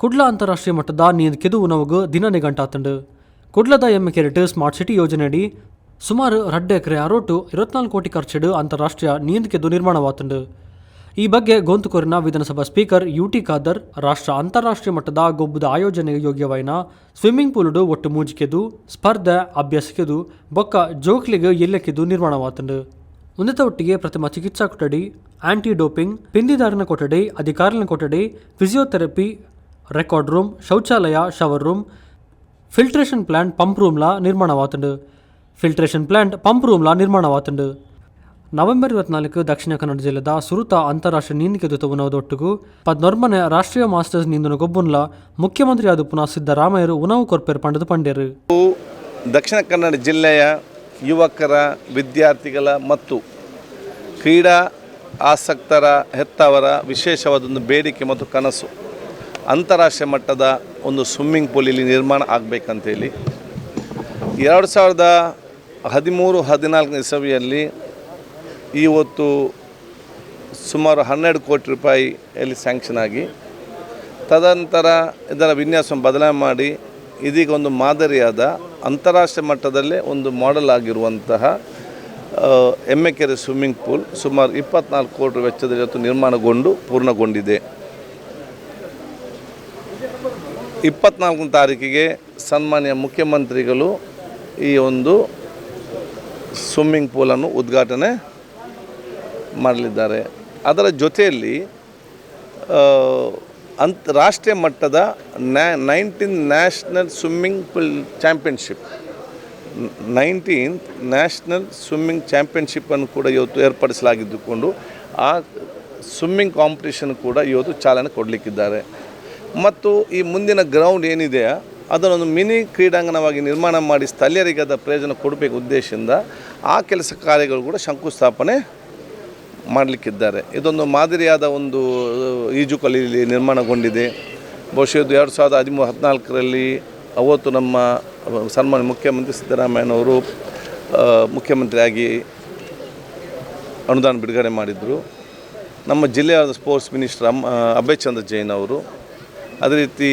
ಕುಡ್ಲ ಅಂತಾರಾಷ್ಟ್ರೀಯ ಮಟ್ಟದ ನೀಂದಕೆದು ಉಣವುಗು ದಿನ ನಿಗಂಟಾತಂಡು ಕುಡ್ಲದ ಎಮ್ಮೆ ಕೆರೆಟ್ ಸ್ಮಾರ್ಟ್ ಸಿಟಿ ಯೋಜನೆಯಡಿ ಸುಮಾರು 2 ಎಕರೆ 24 ಕೋಟಿ ಖರ್ಚಿಡು ಅಂತಾರಾಷ್ಟ್ರೀಯ ನೀಂದಕೆದು ನಿರ್ಮಾಣವಾತಂಡು. ಈ ಬಗ್ಗೆ ಗೋಂತುಕೂರಿನ ವಿಧಾನಸಭಾ ಸ್ಪೀಕರ್ ಯುಟಿ ಖಾದರ್ ರಾಷ್ಟ್ರ ಅಂತಾರಾಷ್ಟ್ರೀಯ ಮಟ್ಟದ ಗೊಬ್ಬುದ ಆಯೋಜನೆಗೆ ಯೋಗ್ಯವೈನ ಸ್ವಿಮ್ಮಿಂಗ್ ಪೂಲುಡು ಒಟ್ಟು ಮೂಜಿಕೆದು ಸ್ಪರ್ಧೆ ಅಭ್ಯಾಸಿಕೆದು ಬೊಕ್ಕ ಜೋಕ್ಲಿಗೆ ಎಲ್ಲಕ್ಕೆದು ನಿರ್ಮಾಣವಾತಂಡು. ಉನ್ನತ ಒಟ್ಟಿಗೆ ಪ್ರಥಮ ಚಿಕಿತ್ಸಾ ಕೊಠಡಿ, ಆಂಟಿ ಡೋಪಿಂಗ್, ಪಿಂದಿದಾರಿನ ಕೊಠಡಿ, ಅಧಿಕಾರಿನ ಕೊಠಡಿ, ಫಿಸಿಯೋಥೆರಪಿ, ರೆಕಾರ್ಡ್ ರೂಮ್, ಶೌಚಾಲಯ, shower room, filtration plant, pump ರೂಮ್ಲ ನಿರ್ಮಾಣವಾತಂಡು. ನವೆಂಬರ್ 24 ದಕ್ಷಿಣ ಕನ್ನಡ ಜಿಲ್ಲೆದ ಸುರುತ ಅಂತಾರಾಷ್ಟ್ರೀಯ ನೀಂದಕೆದು ಉಣವದೊಟ್ಟಿಗೂ 14ನೇ ರಾಷ್ಟ್ರೀಯ ಮಾಸ್ಟರ್ಸ್ ನೀಂದನ ಗೊಬ್ಬುನ್ಲ ಮುಖ್ಯಮಂತ್ರಿ ಆದ ಪುನಃ ಸಿದ್ದರಾಮಯ್ಯರು ಉಣವು ಕೊರ್ಪೇರು ಪಂಡದು ಪಂಡ್ಯರು. ದಕ್ಷಿಣ ಕನ್ನಡ ಜಿಲ್ಲೆಯ ಯುವಕರ, ವಿದ್ಯಾರ್ಥಿಗಳ ಮತ್ತು ಕ್ರೀಡಾ ಆಸಕ್ತರ ಹೆತ್ತವರ ವಿಶೇಷವಾದೊಂದು ಬೇಡಿಕೆ ಮತ್ತು ಕನಸು ಅಂತಾರಾಷ್ಟ್ರೀಯ ಮಟ್ಟದ ಒಂದು ಸ್ವಿಮ್ಮಿಂಗ್ ಪೂಲ್ ಇಲ್ಲಿ ನಿರ್ಮಾಣ ಆಗಬೇಕಂತೇಳಿ 2013-14 ಇಸವಿಯಲ್ಲಿ ಇವತ್ತು ಸುಮಾರು 12 ಕೋಟಿ ರೂಪಾಯಿಯಲ್ಲಿ ಸ್ಯಾಂಕ್ಷನ್ ಆಗಿ ತದನಂತರ ಇದರ ವಿನ್ಯಾಸವನ್ನು ಬದಲಾವಣೆ ಮಾಡಿ ಇದೀಗ ಒಂದು ಮಾದರಿಯಾದ ಅಂತಾರಾಷ್ಟ್ರೀಯ ಮಟ್ಟದಲ್ಲೇ ಒಂದು ಮಾಡೆಲ್ ಆಗಿರುವಂತಹ ಎಮ್ಮೆಕೆರೆ ಸ್ವಿಮ್ಮಿಂಗ್ ಪೂಲ್ ಸುಮಾರು 24 ಕೋಟಿ ವೆಚ್ಚದಲ್ಲಿ ಇವತ್ತು ನಿರ್ಮಾಣಗೊಂಡು ಪೂರ್ಣಗೊಂಡಿದೆ. 24ನೇ ತಾರೀಕಿಗೆ ಸನ್ಮಾನ್ಯ ಮುಖ್ಯಮಂತ್ರಿಗಳು ಈ ಒಂದು ಸ್ವಿಮ್ಮಿಂಗ್ ಪೂಲನ್ನು ಉದ್ಘಾಟನೆ ಮಾಡಲಿದ್ದಾರೆ. ಅದರ ಜೊತೆಯಲ್ಲಿ ರಾಷ್ಟ್ರೀಯ ಮಟ್ಟದ 19th national swimming pool championship 19th national swimming ಚಾಂಪಿಯನ್ಶಿಪ್ಪನ್ನು ಕೂಡ ಇವತ್ತು ಏರ್ಪಡಿಸಲಾಗಿದ್ದುಕೊಂಡು ಆ ಸ್ವಿಮ್ಮಿಂಗ್ ಕಾಂಪಿಟೇಷನ್ ಕೂಡ ಇವತ್ತು ಚಾಲನೆ ಕೊಡಲಿಕ್ಕಿದ್ದಾರೆ. ಮತ್ತು ಈ ಮುಂದಿನ ಗ್ರೌಂಡ್ ಏನಿದೆ ಅದನ್ನೊಂದು ಮಿನಿ ಕ್ರೀಡಾಂಗಣವಾಗಿ ನಿರ್ಮಾಣ ಮಾಡಿ ಸ್ಥಳೀಯರಿಗೆ ಅದರ ಪ್ರಯೋಜನ ಕೊಡಬೇಕು ಉದ್ದೇಶದಿಂದ ಆ ಕೆಲಸ ಕಾರ್ಯಗಳು ಕೂಡ ಶಂಕುಸ್ಥಾಪನೆ ಮಾಡಲಿಕ್ಕಿದ್ದಾರೆ. ಇದೊಂದು ಮಾದರಿಯಾದ ಒಂದು ಈಜುಕೊಳ ಇಲ್ಲಿ ನಿರ್ಮಾಣಗೊಂಡಿದೆ. ಬಹುಶಃ ಇದು 2013-14ರಲ್ಲಿ ಅವತ್ತು ನಮ್ಮ ಸನ್ಮಾನ್ಯ ಮುಖ್ಯಮಂತ್ರಿ ಸಿದ್ದರಾಮಯ್ಯನವರು ಮುಖ್ಯಮಂತ್ರಿಯಾಗಿ ಅನುದಾನ ಬಿಡುಗಡೆ ಮಾಡಿದರು. ನಮ್ಮ ಜಿಲ್ಲೆಯ ಸ್ಪೋರ್ಟ್ಸ್ ಮಿನಿಸ್ಟರ್ ಅಭಯ್ ಚಂದ್ರ ಜೈನ್ ಅವರು, ಅದೇ ರೀತಿ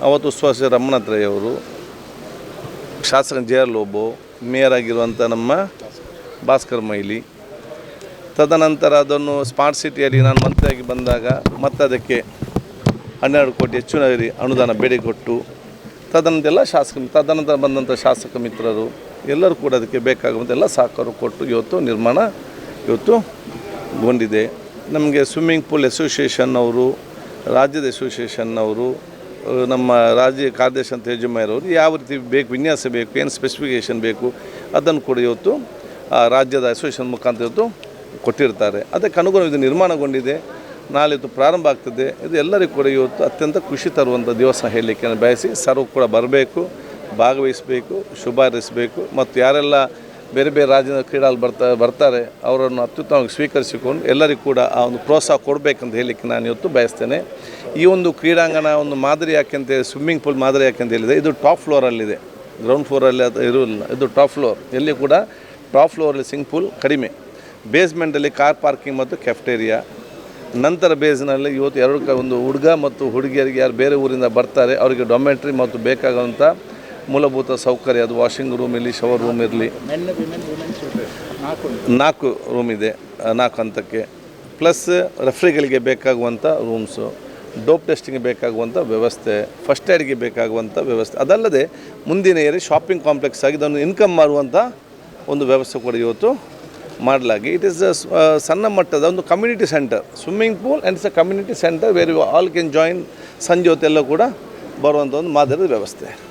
ಅವತ್ತು ಉಸ್ತುವಾರಿ ರಮನಾಥ್ ರೈ ಅವರು, ಶಾಸಕ JR ಲೋಬೋ, ಮೇಯರ್ ಆಗಿರುವಂಥ ನಮ್ಮ ಭಾಸ್ಕರ್ ಮೈಲಿ, ತದನಂತರ ಅದನ್ನು ಸ್ಮಾರ್ಟ್ ಸಿಟಿಯಲ್ಲಿ ನಾನು ಮಂತ್ರಿಯಾಗಿ ಬಂದಾಗ ಮತ್ತೆ ಅದಕ್ಕೆ 12 ಕೋಟಿ ಹೆಚ್ಚಿನ ಅನುದಾನ ಬೇಡಿಕೆ ಕೊಟ್ಟು ತದನಂತರ ಬಂದಂಥ ಶಾಸಕ ಮಿತ್ರರು ಎಲ್ಲರೂ ಕೂಡ ಅದಕ್ಕೆ ಬೇಕಾಗುವಂಥ ಎಲ್ಲ ಸಹಕಾರ ಕೊಟ್ಟು ಇವತ್ತು ನಿರ್ಮಾಣ ಗೊಂಡಿದೆ. ನಮಗೆ ಸ್ವಿಮ್ಮಿಂಗ್ ಪೂಲ್ ಅಸೋಸಿಯೇಷನ್ ಅವರು, ರಾಜ್ಯದ ಅಸೋಸಿಯೇಷನ್ ಅವರು, ನಮ್ಮ ರಾಜ್ಯ ಕಾರ್ಯದರ್ಶಿ ಅಂತ ಯಜಮಾನರವರು ಯಾವ ರೀತಿ ಬೇಕು, ವಿನ್ಯಾಸ ಬೇಕು, ಏನು ಸ್ಪೆಸಿಫಿಕೇಷನ್ ಬೇಕು ಅದನ್ನು ಕೂಡ ಇವತ್ತು ರಾಜ್ಯದ ಅಸೋಸಿಯೇಷನ್ ಮುಖಾಂತರ ಇವತ್ತು ಕೊಟ್ಟಿರ್ತಾರೆ. ಅದಕ್ಕೆ ಅನುಗುಣ ಇದು ನಿರ್ಮಾಣಗೊಂಡಿದೆ. ನಾಳೆ ಇದು ಪ್ರಾರಂಭ ಆಗ್ತದೆ. ಇದು ಎಲ್ಲರಿಗೂ ಕೂಡ ಇವತ್ತು ಅತ್ಯಂತ ಖುಷಿ ತರುವಂಥ ದಿವಸ ಹೇಳಲಿಕ್ಕೆ ಬಯಸಿ ಸರ್ವ ಕೂಡ ಬರಬೇಕು, ಭಾಗವಹಿಸಬೇಕು, ಶುಭ ಹಾರೈಸಬೇಕು. ಮತ್ತು ಯಾರೆಲ್ಲ ಬೇರೆ ಬೇರೆ ರಾಜ್ಯದ ಕ್ರೀಡಾಲು ಬರ್ತಾರೆ ಅವರನ್ನು ಅತ್ಯುತ್ತಮವಾಗಿ ಸ್ವೀಕರಿಸಿಕೊಂಡು ಎಲ್ಲರಿಗೂ ಕೂಡ ಆ ಒಂದು ಪ್ರೋತ್ಸಾಹ ಕೊಡಬೇಕಂತ ಹೇಳಲಿಕ್ಕೆ ನಾನು ಇವತ್ತು ಬಯಸ್ತೇನೆ. ಈ ಒಂದು ಕ್ರೀಡಾಂಗಣ ಒಂದು ಮಾದರಿ ಯಾಕೆಂತ ಸ್ವಿಮ್ಮಿಂಗ್ ಪೂಲ್ ಮಾದರಿ ಯಾಕೆಂತ ಹೇಳಿದೆ, ಇದು ಟಾಪ್ ಫ್ಲೋರಲ್ಲಿದೆ, ಗ್ರೌಂಡ್ ಫ್ಲೋರಲ್ಲಿ ಅದು ಇರೋಲ್ಲ. ಇದು ಟಾಪ್ ಫ್ಲೋರ್. ಎಲ್ಲಿ ಕೂಡ ಟಾಪ್ ಫ್ಲೋರಲ್ಲಿ ಸ್ವಿಮ್ಮಿಂಗ್ ಪೂಲ್ ಕಡಿಮೆ, ಬೇಸ್ಮೆಂಟಲ್ಲಿ ಕಾರ್ ಪಾರ್ಕಿಂಗ್ ಮತ್ತು ಕೆಫ್ಟೇರಿಯಾ, ನಂತರ ಬೇಸ್ನಲ್ಲಿ ಇವತ್ತು ಒಂದು ಹುಡುಗ ಮತ್ತು ಹುಡುಗಿಯರಿಗೆ ಯಾರು ಬೇರೆ ಊರಿಂದ ಬರ್ತಾರೆ ಅವರಿಗೆ ಡೊಮೆಟ್ರಿ ಮತ್ತು ಬೇಕಾಗುವಂಥ ಮೂಲಭೂತ ಸೌಕರ್ಯ, ಅದು ವಾಷಿಂಗ್ ರೂಮ್ ಇರಲಿ, ಶವರ್ ರೂಮ್ ಇರಲಿ, 4 ರೂಮ್ ಇದೆ 4 ಹಂತಕ್ಕೆ, ಪ್ಲಸ್ ರೆಫ್ರಿಗಳಿಗೆ ಬೇಕಾಗುವಂಥ ರೂಮ್ಸು, ಡೋಪ್ ಟೆಸ್ಟಿಂಗ್ಗೆ ಬೇಕಾಗುವಂಥ ವ್ಯವಸ್ಥೆ, ಫಸ್ಟ್ ಏಡ್ಗೆ ಬೇಕಾಗುವಂಥ ವ್ಯವಸ್ಥೆ, ಅದಲ್ಲದೆ ಮುಂದಿನ ಶಾಪಿಂಗ್ ಕಾಂಪ್ಲೆಕ್ಸ್ ಆಗಿ ಇದನ್ನು ಇನ್ಕಮ್ ಮಾಡುವಂಥ ಒಂದು ವ್ಯವಸ್ಥೆ ಕೂಡ ಇವತ್ತು ಮಾಡಲಾಗಿ ಇಟ್ ಈಸ್ ಸಣ್ಣ ಮಟ್ಟದ ಒಂದು community center swimming pool and it's a community center where you all can join. ಸಂಜೆ ಹೊತ್ತೆಲ್ಲ ಕೂಡ ಬರುವಂಥ ಒಂದು ಮಾದರಿ ವ್ಯವಸ್ಥೆ.